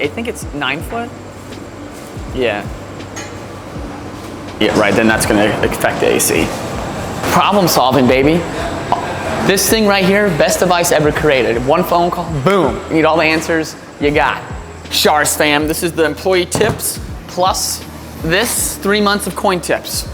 I think it's 9 foot. Yeah. Yeah, right, then that's gonna affect the AC. Problem solving, baby. This thing right here, best device ever created. One phone call, boom. You need all the answers, you got. Shars fam, this is the employee tips plus this 3 months of coin tips.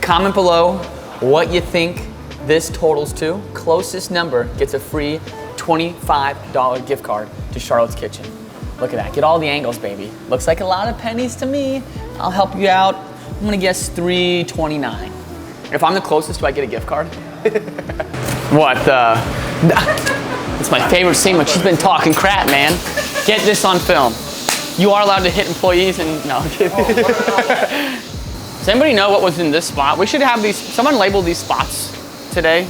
Comment below what you think this totals to. Closest number gets a free $25 gift card to Charlotte's Kitchen. Look at that, get all the angles, baby. Looks like a lot of pennies to me. I'll help you out. I'm gonna guess $3.29. If I'm the closest, do I get a gift card? What the? It's my favorite scene when she's been talking crap, man. Get this on film. You are allowed to hit employees and, no, I'm kidding. Does anybody know what was in this spot? We should have these, someone label these spots today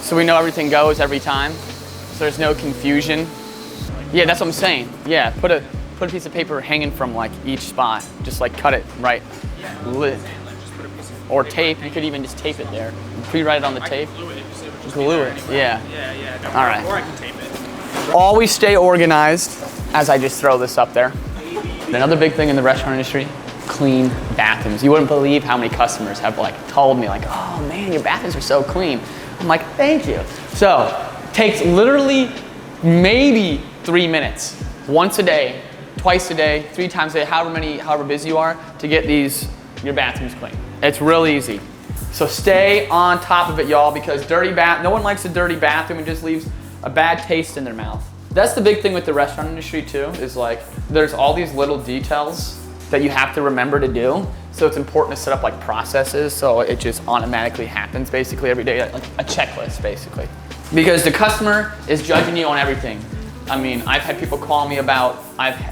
so we know everything goes every time. So there's no confusion. Yeah, that's what I'm saying. Yeah, put a piece of paper hanging from like each spot. Just like cut it right. Lit. Or tape, you could even just tape it there. Pre-write it on the tape. Glue it, yeah. All right. Or I can tape it. Always stay organized as I just throw this up there. Another big thing in the restaurant industry, clean bathrooms. You wouldn't believe how many customers have like told me like, oh man, your bathrooms are so clean. I'm like, thank you. So, takes literally maybe 3 minutes, once a day, twice a day, 3 times a day, however busy you are, to get your bathrooms clean. It's real easy. So stay on top of it, y'all, because no one likes a dirty bathroom and just leaves a bad taste in their mouth. That's the big thing with the restaurant industry too, is like, there's all these little details that you have to remember to do. So it's important to set up like processes so it just automatically happens basically every day, like a checklist basically. Because the customer is judging you on everything. I mean, I've had people call me about,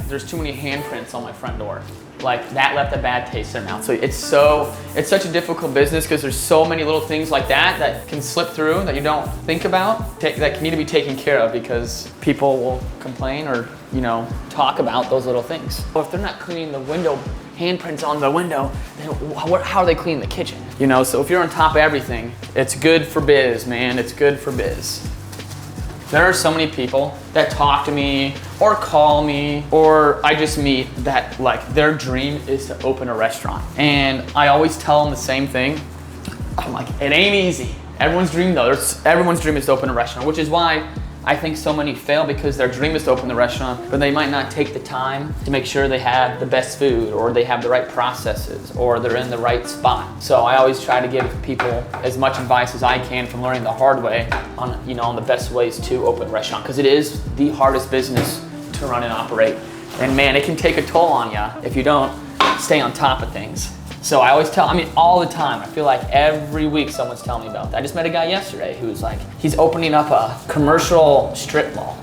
there's too many handprints on my front door. Like that left a bad taste in their mouth. So it's such a difficult business because there's so many little things like that can slip through that you don't think about, that need to be taken care of because people will complain or, talk about those little things. Well, if they're not cleaning the window, handprints on the window, then how are they cleaning the kitchen? So if you're on top of everything, it's good for biz, man. It's good for biz. There are so many people that talk to me or call me or I just meet that like their dream is to open a restaurant. And I always tell them the same thing. I'm like, it ain't easy. Everyone's dream though, everyone's dream is to open a restaurant, which is why I think so many fail because their dream is to open the restaurant, but they might not take the time to make sure they have the best food or they have the right processes or they're in the right spot. So I always try to give people as much advice as I can from learning the hard way on the best ways to open a restaurant because it is the hardest business to run and operate. And man, it can take a toll on you if you don't stay on top of things. So I always all the time, I feel like every week someone's telling me about that. I just met a guy yesterday who's like, he's opening up a commercial strip mall.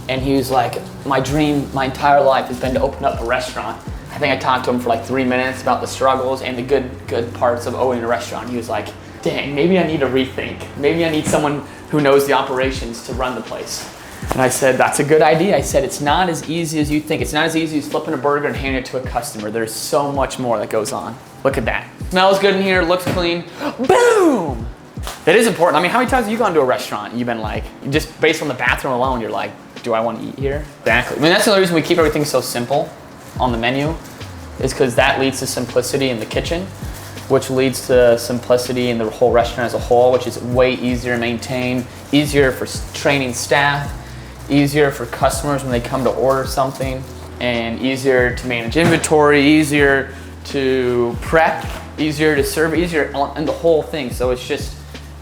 And he was like, my dream, my entire life has been to open up a restaurant. I think I talked to him for like 3 minutes about the struggles and the good parts of owning a restaurant. He was like, dang, maybe I need to rethink. Maybe I need someone who knows the operations to run the place. And I said, that's a good idea. I said, it's not as easy as you think. It's not as easy as flipping a burger and handing it to a customer. There's so much more that goes on. Look at that. Smells good in here, looks clean. Boom! It is important. I mean, how many times have you gone to a restaurant and you've been like, just based on the bathroom alone, you're like, do I want to eat here? Exactly. I mean, that's the only reason we keep everything so simple on the menu is because that leads to simplicity in the kitchen, which leads to simplicity in the whole restaurant as a whole, which is way easier to maintain, easier for training staff, easier for customers when they come to order something, and easier to manage inventory, easier to prep, easier to serve, easier in the whole thing. So it's just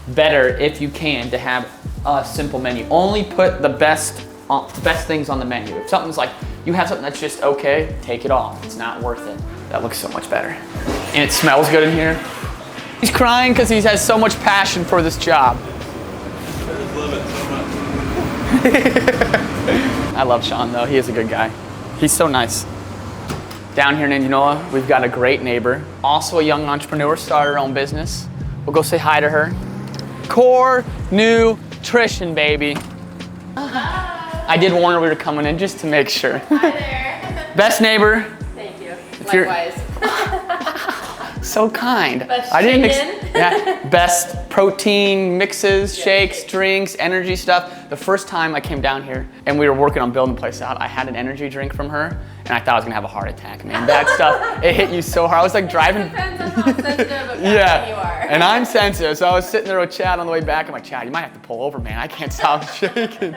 better if you can to have a simple menu. Only put the best things on the menu. If something's like, you have something that's just okay, take it off. It's not worth it. That looks so much better. And it smells good in here. He's crying because he has so much passion for this job. I just love it so much. I love Sean though, he is a good guy. He's so nice. Down here in Indianola, we've got a great neighbor, also a young entrepreneur, started her own business. We'll go say hi to her. Core Nutrition, baby. I did warn her we were coming in just to make sure. Hi there. Best neighbor. Thank you. Likewise. so kind. Best I didn't chicken. yeah, best protein mixes, shakes, drinks, energy stuff. The first time I came down here and we were working on building the place out, I had an energy drink from her and I thought I was gonna have a heart attack, man. That stuff, it hit you so hard. I was like driving. Depends on how sensitive of caffeine you Yeah, are. and I'm sensitive, so I was sitting there with Chad on the way back. I'm like, Chad, you might have to pull over, man. I can't stop shaking.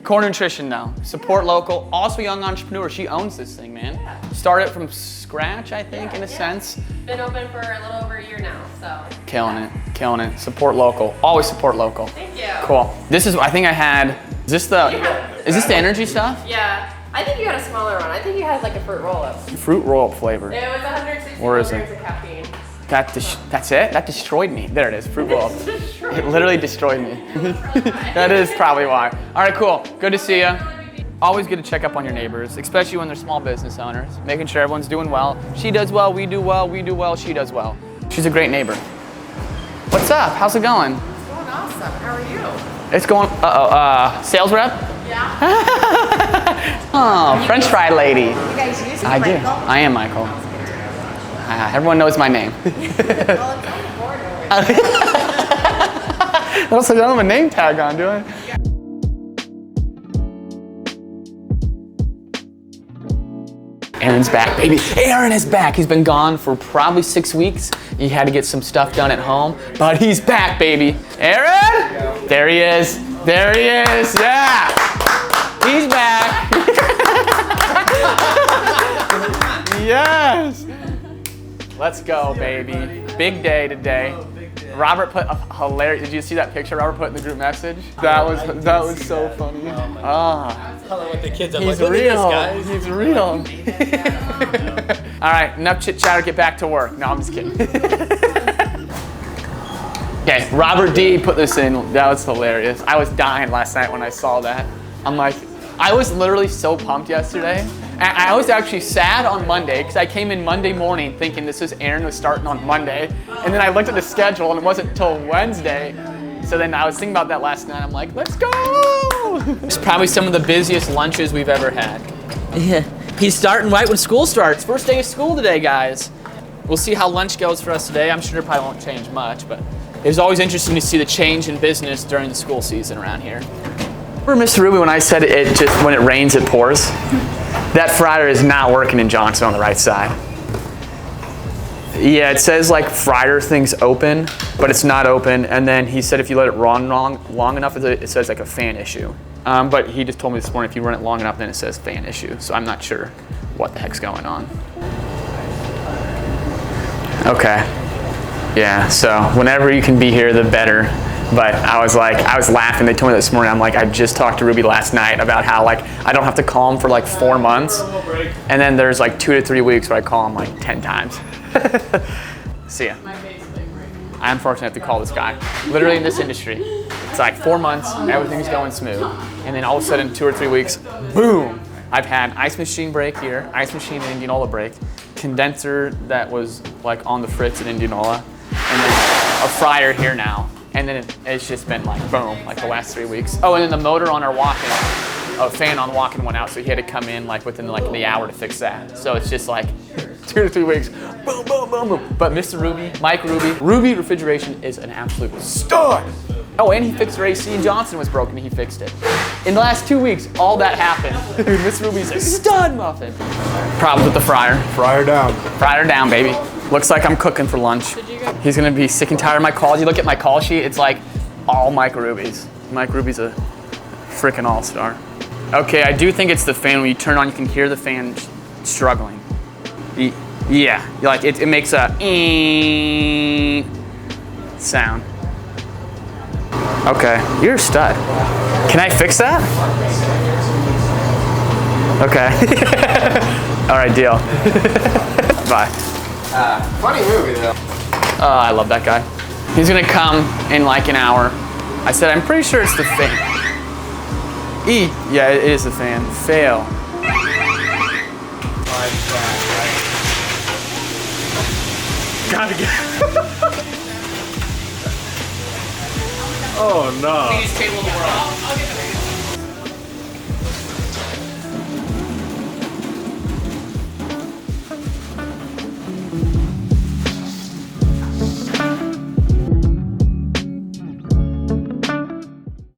Core Nutrition, though. Support local. Also a young entrepreneur. She owns this thing, man. Started from scratch, I think, in a sense. Been open for a little over a year now, so. Killing it, killing it. Support local. Always support local. Thank you. Cool. This is, I think I had, is this the energy stuff? Yeah, I think you had a smaller one. I think you had like a fruit roll-up. Fruit roll-up flavor. It was 160 Where is it? milligrams of caffeine. That's it? That destroyed me. There it is, fruit roll-up. It literally destroyed me. That is probably why. All right, cool. Good to see you. Always good to check up on your neighbors, especially when they're small business owners, making sure everyone's doing well. She does well, we do well, we do well, she does well. She's a great neighbor. What's up? How's it going? It's going awesome. How are you? It's going, sales rep? Yeah. Oh, French fry lady. You guys use it, I do. Michael? I am Michael. Everyone knows my name. Well, it's on the board already. I don't have a name tag on, do I? Aaron's back, baby. Aaron is back. He's been gone for probably 6 weeks. He had to get some stuff done at home, but he's back, baby. Aaron? There he is. There he is. Yeah. He's back. Yes. Let's go, baby. Big day today. Robert put a hilarious. Did you see that picture Robert put in the group message? That was so funny. Ah, Telling with the kids, I'm he's like, look real. at this, guys. He's real. All right, enough chit chatter. Get back to work. No, I'm just kidding. Okay, Robert D put this in. That was hilarious. I was dying last night when I saw that. I'm like, I was literally so pumped yesterday. And I was actually sad on Monday because I came in Monday morning thinking this is Aaron was starting on Monday. And then I looked at the schedule and it wasn't until Wednesday. So then I was thinking about that last night. I'm like, let's go! It's probably some of the busiest lunches we've ever had. Yeah, he's starting right when school starts. First day of school today, guys. We'll see how lunch goes for us today. I'm sure it probably won't change much, but it was always interesting to see the change in business during the school season around here. Remember Mr. Ruby when I said it just, when it rains, it pours? That fryer is not working in Johnson on the right side. Yeah, it says like fryer thing's open, but it's not open. And then he said if you let it run long enough, it says like a fan issue. But he just told me this morning if you run it long enough, then it says fan issue. So I'm not sure what the heck's going on. Okay. Yeah, so whenever you can be here, the better. But I was laughing. They told me this morning, I'm like, I just talked to Ruby last night about how like I don't have to call him for like 4 months. And then there's like 2 to 3 weeks where I call him like 10 times. See ya. I unfortunately have to call this guy. Literally in this industry. It's like 4 months, everything's going smooth. And then all of a sudden, 2 or 3 weeks, boom. I've had ice machine break here, ice machine in Indianola break, condenser that was like on the fritz in Indianola, and then a fryer here now. And then it's just been like boom, like the last 3 weeks. Oh, and then the motor on our walk-in, a fan on the walk-in went out, so he had to come in like within like the hour to fix that. So it's just like 2 to 3 weeks, boom, boom, boom, boom. But Mr. Ruby, Mike Ruby Refrigeration is an absolute stud. Oh, and he fixed our AC in Johnson was broken, he fixed it. In the last 2 weeks, all that happened. Dude, Mr. Ruby's a stud muffin. Problems with the fryer. Fryer down. Fryer down, baby. Looks like I'm cooking for lunch. He's gonna be sick and tired of my calls. You look at my call sheet, it's like all Mike Ruby's. Mike Ruby's a freaking all-star. Okay, I do think it's the fan. When you turn on, you can hear the fan struggling. Yeah, like it makes a sound. Okay, you're a stud. Can I fix that? Okay. All right, deal. Bye. Funny movie though. Oh, I love that guy. He's gonna come in like an hour. I said, I'm pretty sure it's the fan. Yeah, it is the fan. Fail. Gotta get. Oh no. Biggest table in the world.